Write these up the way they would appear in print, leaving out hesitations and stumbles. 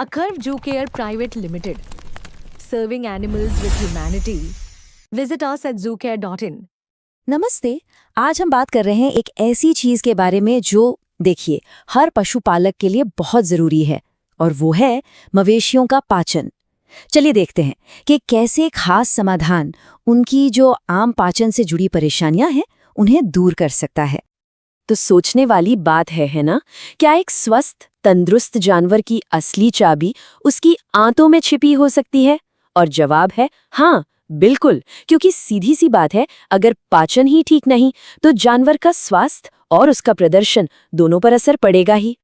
A Curve Zoo Care Private Limited, serving animals with humanity. Visit us at zoocare.in. नमस्ते। आज हम बात कर रहे हैं एक ऐसी चीज के बारे में जो देखिए हर पशुपालक के लिए बहुत जरूरी है, और वो है मवेशियों का पाचन। चलिए देखते हैं कि कैसे खास समाधान उनकी जो आम पाचन से जुड़ी परेशानियां हैं उन्हें दूर कर सकता है। तो सोचने वाली बात है ना, क्या एक स्वस्थ तंदुरुस्त जानवर की असली चाबी उसकी आंतों में छिपी हो सकती है? और जवाब है हाँ, बिल्कुल, क्योंकि सीधी सी बात है, अगर पाचन ही ठीक नहीं तो जानवर का स्वास्थ्य और उसका प्रदर्शन दोनों पर असर पड़ेगा ही।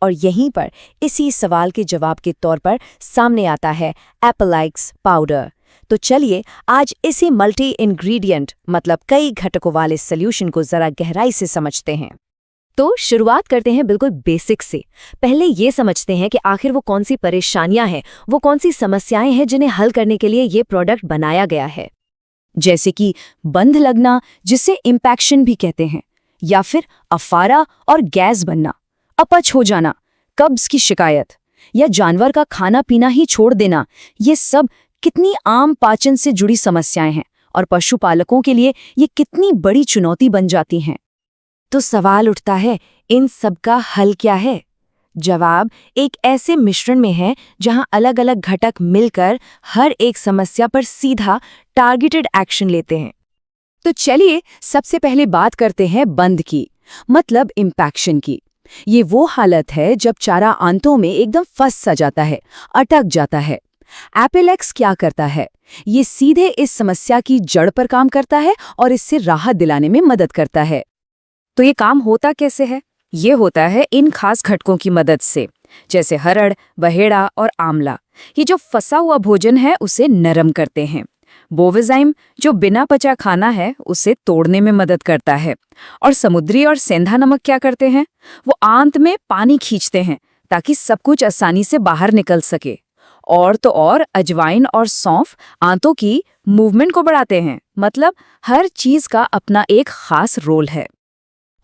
और यहीं पर इसी सवाल के जवाब के तौर पर सामने आता है एपेलैक्स पाउडर। तो चलिए आज इसी मल्टी इंग्रेडिएंट मतलब कई घटकों वाले सॉल्यूशन को जरा गहराई से समझते हैं। तो शुरुआत करते हैं बिल्कुल बेसिक से। पहले ये समझते हैं कि आखिर वो कौन सी परेशानियां हैं, वो कौन सी समस्याएं हैं जिन्हें हल करने के लिए ये प्रोडक्ट बनाया गया है। जैसे कि बंध लगना, जिसे इंपैक्शन भी कहते हैं, या फिर अफारा और गैस बनना, अपच हो जाना, कब्ज की शिकायत, या जानवर का खाना पीना ही छोड़ देना। ये सब कितनी आम पाचन से जुड़ी समस्याएं हैं और पशुपालकों के लिए ये कितनी बड़ी चुनौती बन जाती हैं। तो सवाल उठता है, इन सब का हल क्या है? जवाब एक ऐसे मिश्रण में है जहां अलग अलग घटक मिलकर हर एक समस्या पर सीधा टारगेटेड एक्शन लेते हैं। तो चलिए सबसे पहले बात करते हैं बंध की, मतलब इंपैक्शन की। ये वो हालत है जब चारा आंतों में एकदम फंस सा जाता है, अटक जाता है। एपेलैक्स क्या करता है? ये सीधे इस समस्या की जड़ पर काम करता है और इससे राहत दिलाने में मदद करता है। तो ये काम होता कैसे है? ये होता है इन खास घटकों की मदद से, जैसे हरड़, बहेड़ा और आंवला। ये जो फंसा हुआ भोजन है उसे नरम करते हैं। बोवेजाइम जो बिना पचा खाना है उसे तोड़ने में मदद करता है। और समुद्री और सेंधा नमक क्या करते हैं? वो आंत में पानी खींचते हैं ताकि सब कुछ आसानी से बाहर निकल सके। और तो और अजवाइन और सौंफ आंतों की मूवमेंट को बढ़ाते हैं। मतलब हर चीज का अपना एक खास रोल है।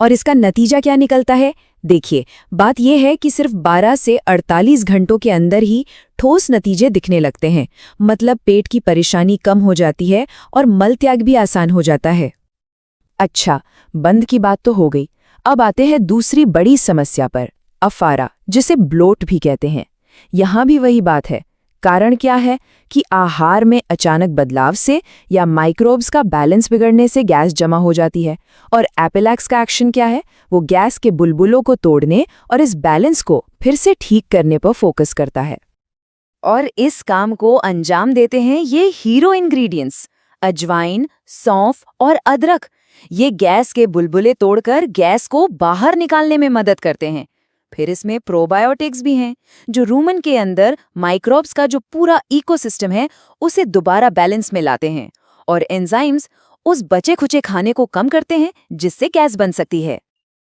और इसका नतीजा क्या निकलता है? देखिए, बात यह है कि सिर्फ 12 से 48 घंटों के अंदर ही ठोस नतीजे दिखने लगते हैं। मतलब पेट की परेशानी कम हो जाती है और मल त्याग भी आसान हो जाता है। अच्छा, बंद की बात तो हो गई। अब आते हैं दूसरी बड़ी समस्या पर, अफारा, जिसे ब्लोट भी कहते हैं। यहाँ भी वही बात है। कारण क्या है कि आहार में अचानक बदलाव से या माइक्रोब्स का बैलेंस बिगड़ने से गैस जमा हो जाती है। और एपेलैक्स का एक्शन क्या है? वो गैस के बुलबुलों को तोड़ने और इस बैलेंस को फिर से ठीक करने पर फोकस करता है। और इस काम को अंजाम देते हैं ये हीरो इंग्रेडिएंट्स, अजवाइन, सौंफ और अदरक। ये गैस के बुलबुले तोड़कर गैस को बाहर निकालने में मदद करते हैं। फिर इसमें प्रोबायोटिक्स भी हैं, जो रूमन के अंदर माइक्रोब्स का जो पूरा इकोसिस्टम है उसे दोबारा बैलेंस में लाते हैं। और एंजाइम्स उस बचे खुचे खाने को कम करते हैं जिससे गैस बन सकती है।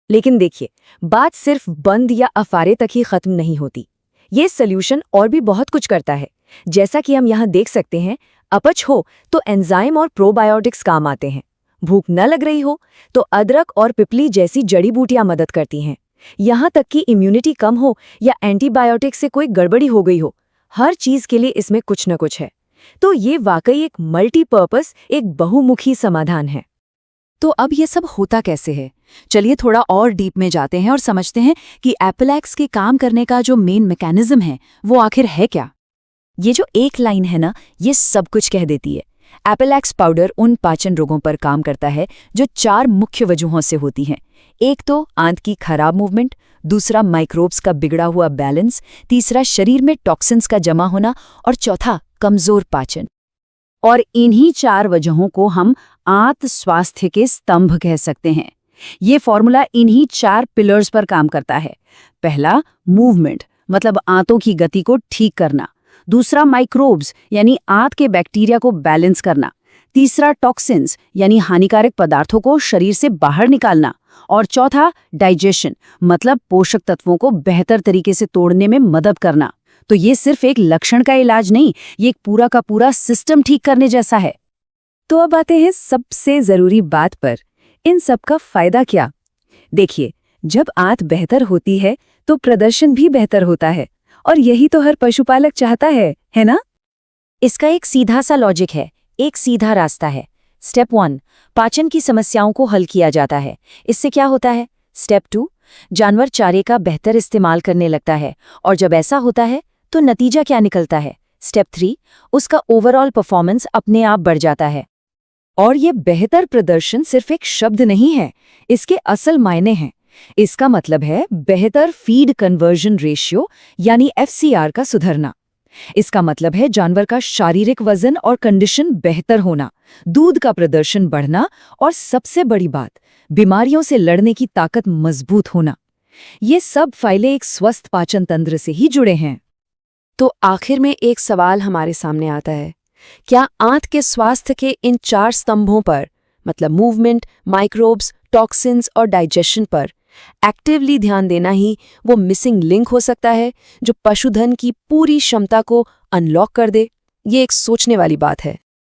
लेकिन देखिए, बात सिर्फ बंद या अफारे तक ही खत्म नहीं होती। ये सॉल्यूशन और भी बहुत कुछ करता है। जैसा कि हम यहाँ देख सकते हैं, अपच हो तो एंजाइम और प्रोबायोटिक्स काम आते हैं। भूख न लग रही हो तो अदरक और पिपली जैसी जड़ी बूटियां मदद करती हैं। यहाँ तक कि इम्यूनिटी कम हो या एंटीबायोटिक से कोई गड़बड़ी हो गई हो, हर चीज के लिए इसमें कुछ न कुछ है। तो ये वाकई एक मल्टीपर्पस, एक बहुमुखी समाधान है। तो अब ये सब होता कैसे है? चलिए थोड़ा और डीप में जाते हैं और समझते हैं कि एपेलैक्स के काम करने का जो मेन मैकेनिज्म है वो आखिर है क्या। ये जो एक लाइन है ना, ये सब कुछ कह देती है। एपेलैक्स पाउडर उन पाचन रोगों पर काम करता है जो 4 मुख्य वजहों से होती हैं। एक तो आंत की खराब मूवमेंट, दूसरा माइक्रोब्स का बिगड़ा हुआ बैलेंस, तीसरा शरीर में टॉक्सिन्स का जमा होना और चौथा कमजोर पाचन। और इन्हीं 4 वजहों को हम आंत स्वास्थ्य के स्तंभ कह सकते हैं। ये फॉर्मूला इन्हीं 4 पिलर्स पर काम करता है। पहला, मूवमेंट, मतलब आंतों की गति को ठीक करना। दूसरा, माइक्रोब्स यानी आंत के बैक्टीरिया को बैलेंस करना। तीसरा, टॉक्सिन्स यानी हानिकारक पदार्थों को शरीर से बाहर निकालना। और चौथा, डाइजेशन, मतलब पोषक तत्वों को बेहतर तरीके से तोड़ने में मदद करना। तो ये सिर्फ एक लक्षण का इलाज नहीं, ये एक पूरा का पूरा सिस्टम ठीक करने जैसा है। तो अब आते हैं सबसे जरूरी बात पर, इन सब का फायदा क्या? देखिए, जब आंत बेहतर होती है तो प्रदर्शन भी बेहतर होता है और यही तो हर पशुपालक चाहता है ना? इसका एक सीधा सा लॉजिक है, एक सीधा रास्ता है। स्टेप 1, पाचन की समस्याओं को हल किया जाता है। इससे क्या होता है? स्टेप 2, जानवर चारे का बेहतर इस्तेमाल करने लगता है, और जब ऐसा होता है तो नतीजा क्या निकलता है? स्टेप 3, उसका ओवरऑल परफॉर्मेंस अपने आप बढ़ जाता है। और ये बेहतर प्रदर्शन सिर्फ एक शब्द नहीं है, इसके असल मायने हैं। इसका मतलब है बेहतर फीड कन्वर्जन रेशियो यानी FCR का सुधरना। इसका मतलब है जानवर का शारीरिक वजन और कंडीशन बेहतर होना, दूध का प्रदर्शन बढ़ना और सबसे बड़ी बात, बीमारियों से लड़ने की ताकत मजबूत होना। ये सब फायदे एक स्वस्थ पाचन तंत्र से ही जुड़े हैं। तो आखिर में एक सवाल हमारे सामने आता है, क्या आंत के स्वास्थ्य के इन 4 स्तंभों पर, मतलब मूवमेंट, माइक्रोब्स, टॉक्सिन्स और डाइजेशन पर एक्टिवली ध्यान देना ही वो मिसिंग लिंक हो सकता है जो पशुधन की पूरी क्षमता को अनलॉक कर दे? ये एक सोचने वाली बात है।